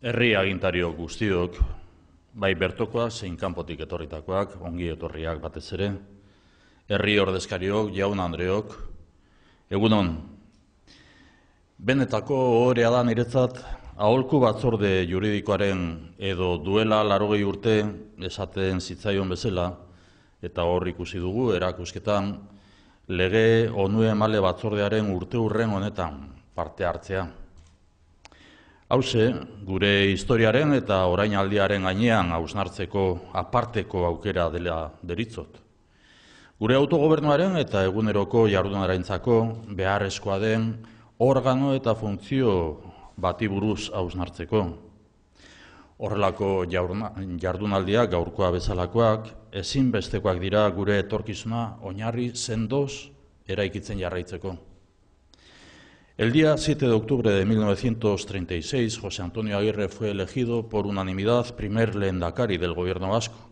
Herri agintario guztiok, bai bertokoak zein kanpotik etorritakoak, ongi etorriak batez ere, herri ordezkariok, jaun Andreok, egunon. Benetako ohorea da niretzat, aholku batzorde juridikoaren edo duela 80 urte esaten zitzaion bezala, eta hor ikusi dugu erakusketan, lege onu-emale batzordearen urteurren honetan parte hartzea. Hauxe, gure historiaren eta orainaldiaren gainean hausnartzeko aparteko aukera dela deritzot. Gure autogobernuaren eta eguneroko jardunarentzako beharrezkoa den organo eta funtzio bati buruz hausnartzeko. Horrelako jardunaldiak gaurkoa bezalakoak ezinbestekoak dira gure etorkizuna oinarri sendoz eraikitzen jarraitzeko. El día 7 de octubre de 1936, José Antonio Aguirre fue elegido por unanimidad primer lehendakari del gobierno vasco.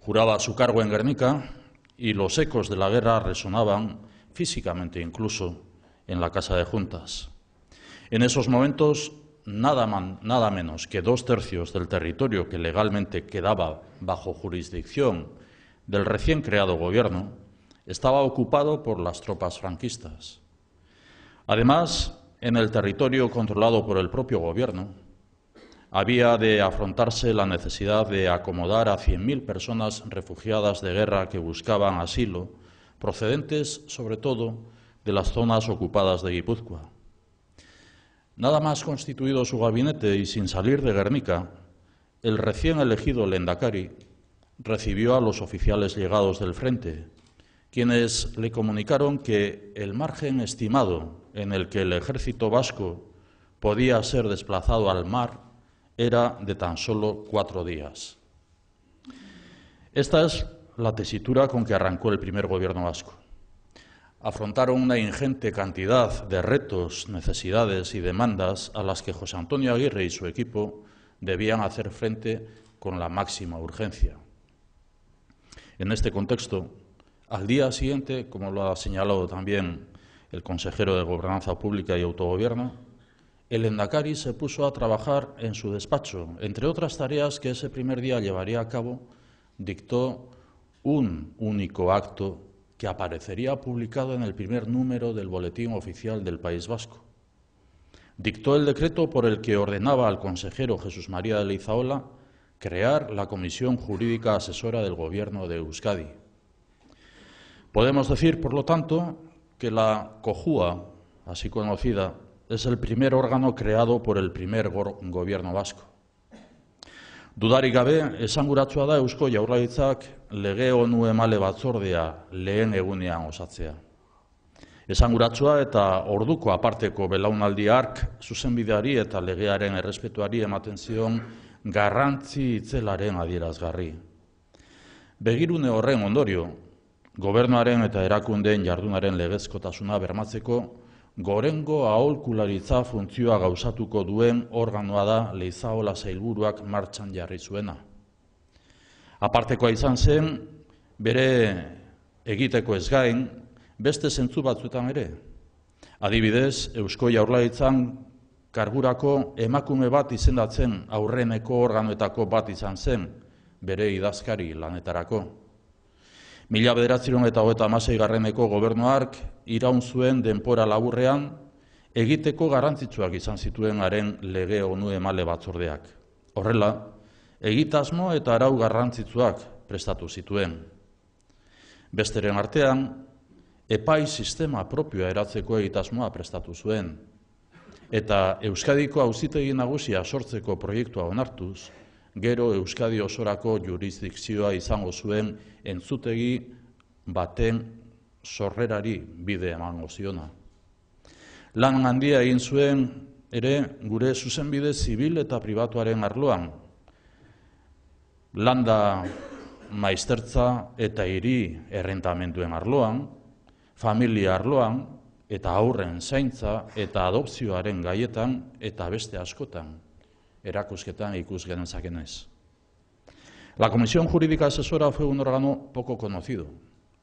Juraba su cargo en Guernica y los ecos de la guerra resonaban, físicamente incluso, en la Casa de Juntas. En esos momentos, nada menos que 2/3 del territorio que legalmente quedaba bajo jurisdicción del recién creado gobierno estaba ocupado por las tropas franquistas. Además, en el territorio controlado por el propio gobierno, había de afrontarse la necesidad de acomodar a 100.000 personas refugiadas de guerra que buscaban asilo, procedentes, sobre todo, de las zonas ocupadas de Guipúzcoa. Nada más constituido su gabinete y sin salir de Guernica, el recién elegido lehendakari recibió a los oficiales llegados del frente, quienes le comunicaron que el margen estimado en el que el ejército vasco podía ser desplazado al mar era de tan solo 4 días. Esta es la tesitura con que arrancó el primer gobierno vasco. Afrontaron una ingente cantidad de retos, necesidades y demandas a las que José Antonio Aguirre y su equipo debían hacer frente con la máxima urgencia. En este contexto, al día siguiente, como lo ha señalado también el consejero de Gobernanza Pública y Autogobierno, el lehendakari se puso a trabajar en su despacho. Entre otras tareas que ese primer día llevaría a cabo, dictó un único acto que aparecería publicado en el primer número del Boletín Oficial del País Vasco. Dictó el decreto por el que ordenaba al consejero Jesús María de Leizaola crear la Comisión Jurídica Asesora del Gobierno de Euskadi. Podemos decir, por lo tanto, que la COJUA, así conocida, es el primer órgano creado por el primer gobierno vasco. Dudarik gabe, esanguratsua da Eusko Jaurlaritzak lege onu-emale batzordea lehen egunean osatzea. Esanguratsua eta orduko aparteko belaunaldi hark zuzenbideari eta legearen errespetuari ematen zion garrantzi itzelaren adierazgarri. Begirune horren ondorio, gobernuaren eta erakundeen jardunaren legezkotasuna bermatzeko gorengo aholkularitza funtzioa gauzatuko duen organoa da Leizaola sailburuak martxan jarri zuena. Apartekoa izan zen, bere egiteko ez gain, beste zentzu batzuetan ere. Adibidez, Eusko Jaurlaritzan kargurako emakume bat izendatzen aurreneko organoetako bat izan zen, bere idazkari lanetarako. 1936 gobernu hark iraun zuen denbora laburrean egiteko garrantzitsuak izan zituen haren lege onu-emale batzordeak. Horrela, egitasmo eta arau garrantzitsuak prestatu zituen. Besteren artean, epai sistema propioa eratzeko egitasmoa prestatu zuen. Eta Euskadiko Auzitegi Nagusia sortzeko proiektua onartuz, gero Euskadi osorako jurisdikzioa izango zuen entzutegi baten sorrerari bide emango ziona. Lan handia egin zuen ere gure zuzenbide zibil eta pribatuaren arloan. Landa maiztertza eta hiri errentamenduen arloan, familia arloan eta haurren zaintza eta adopzioaren gaietan eta beste askotan. Erakusketan ikus genezakenez. La Comisión Jurídica Asesora fue un órgano poco conocido,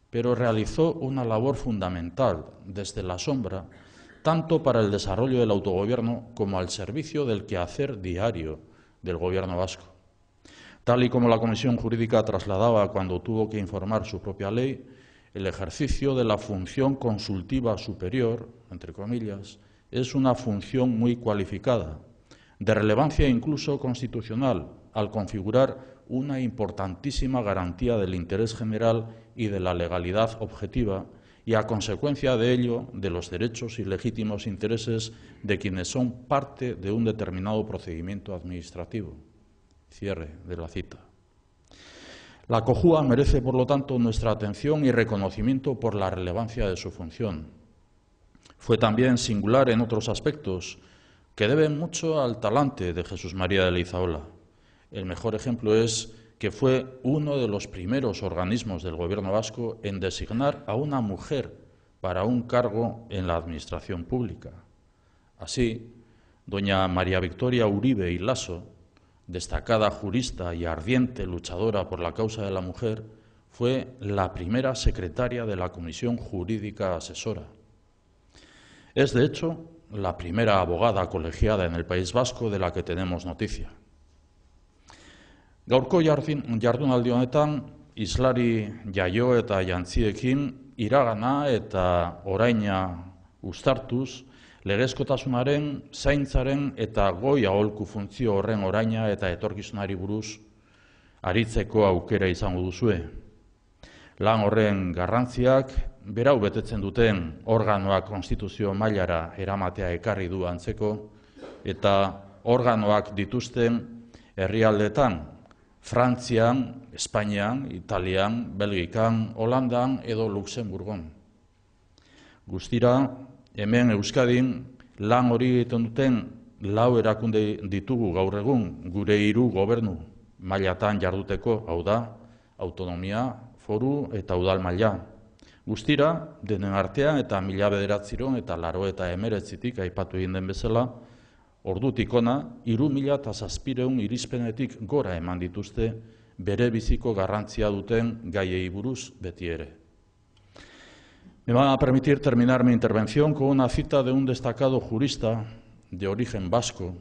pero realizó una labor fundamental desde la sombra tanto para el desarrollo del autogobierno como al servicio del quehacer diario del Gobierno vasco. Tal y como la Comisión Jurídica trasladaba cuando tuvo que informar su propia ley, el ejercicio de la función consultiva superior, entre comillas, es una función muy cualificada, de relevancia incluso constitucional, al configurar una importantísima garantía del interés general y de la legalidad objetiva, y a consecuencia de ello, de los derechos y legítimos intereses de quienes son parte de un determinado procedimiento administrativo. Cierre de la cita. La COJUA merece, por lo tanto, nuestra atención y reconocimiento por la relevancia de su función. Fue también singular en otros aspectos que deben mucho al talante de Jesús María de Leizaola. El mejor ejemplo es que fue uno de los primeros organismos del Gobierno vasco en designar a una mujer para un cargo en la administración pública. Así, doña María Victoria Uribe y Lasso, destacada jurista y ardiente luchadora por la causa de la mujer, fue la primera secretaria de la Comisión Jurídica Asesora. Es, de hecho, la primera abogada colegiada en el País Vasco de la que tenemos noticia. Gaurko jardunaldi honetan, islari jaio eta jantziekin iragana eta oraina uztartuz, legezkotasunaren, zaintzaren eta goi aholku funtzio horren oraina eta etorkizunari buruz aritzeko aukera izango duzue. Lan horren garrantziak, berau betetzen duten organoak konstituzio mailara eramatea ekarri du antzeko, eta organoak dituzten herrialdetan, Frantzian, Espainian, Italian, Belgikan, Holandan edo Luxemburgon. Guztira, hemen Euskadin lan hori egiten duten 4 erakunde ditugu gaur egun, gure 3 gobernu mailatan jarduteko, hau da, autonomia, foru eta udal maila. Guztira, denen artean eta 1989tik aipatu egin den bezala, ordutik ona, 3.700 irizpenetik gora eman dituzte bere biziko garrantzia duten gaiei buruz beti ere. Me van a permitir terminar mi intervención con una cita de un destacado jurista de origen vasco,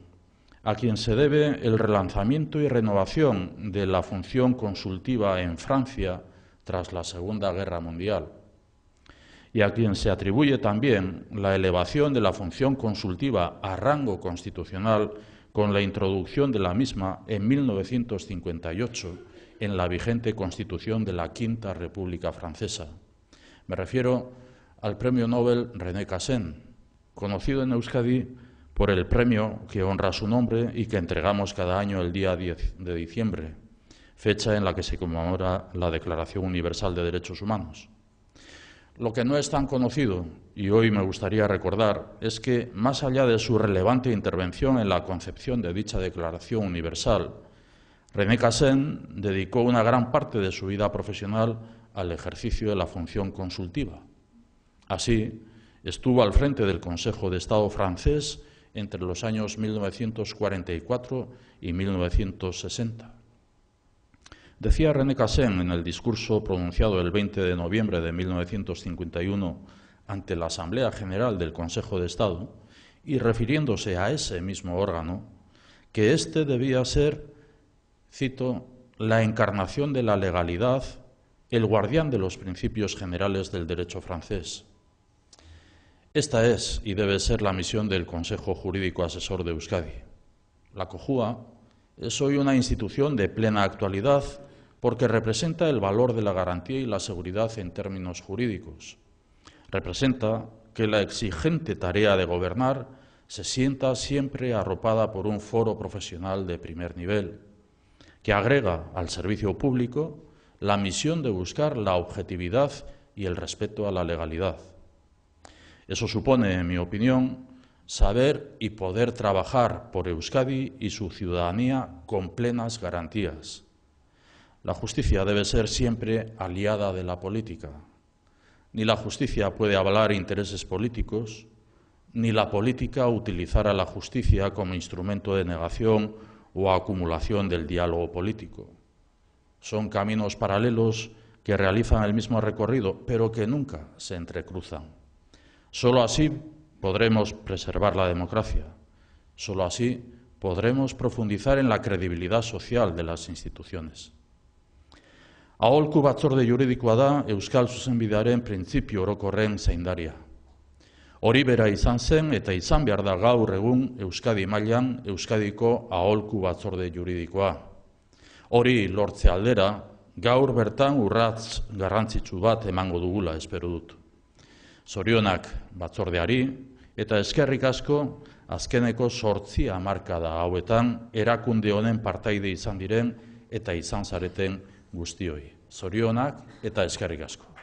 a quien se debe el relanzamiento y renovación de la función consultiva en Francia tras la Segunda Guerra Mundial, y a quien se atribuye también la elevación de la función consultiva a rango constitucional con la introducción de la misma en 1958 en la vigente Constitución de la Quinta República Francesa. Me refiero al Premio Nobel René Cassin, conocido en Euskadi por el premio que honra su nombre y que entregamos cada año el día 10 de diciembre, fecha en la que se conmemora la Declaración Universal de Derechos Humanos. Lo que no es tan conocido, y hoy me gustaría recordar, es que, más allá de su relevante intervención en la concepción de dicha Declaración Universal, René Cassin dedicó una gran parte de su vida profesional al ejercicio de la función consultiva. Así, estuvo al frente del Consejo de Estado francés entre los años 1944 y 1960. Decía René Cassin en el discurso pronunciado el 20 de noviembre de 1951 ante la Asamblea General del Consejo de Estado, y refiriéndose a ese mismo órgano, que éste debía ser, cito, la encarnación de la legalidad, el guardián de los principios generales del derecho francés. Esta es y debe ser la misión del Consejo Jurídico Asesor de Euskadi. La COJUA es hoy una institución de plena actualidad porque representa el valor de la garantía y la seguridad en términos jurídicos. Representa que la exigente tarea de gobernar se sienta siempre arropada por un foro profesional de primer nivel, que agrega al servicio público la misión de buscar la objetividad y el respeto a la legalidad. Eso supone, en mi opinión, saber y poder trabajar por Euskadi y su ciudadanía con plenas garantías. La justicia debe ser siempre aliada de la política. Ni la justicia puede avalar intereses políticos, ni la política utilizar a la justicia como instrumento de negación o acumulación del diálogo político. Son caminos paralelos que realizan el mismo recorrido, pero que nunca se entrecruzan. Solo así podremos preservar la democracia. Solo así podremos profundizar en la credibilidad social de las instituciones. Aholku batzorde juridikoa da Euskal Zuzenbidearen printzipio orokorren zaindaria. Hori bera izan zen eta izan behar da gaur egun Euskadi mailan Euskadiko aholku batzorde juridikoa. Hori lortze aldera, gaur bertan urrats garrantzitsu bat emango dugula espero dut. Zorionak batzordeari eta eskerrik asko azkeneko 8 hamarkada hauetan erakunde honen partaide izan diren eta izan zareten guztioi. Zorionak eta eskerrik asko.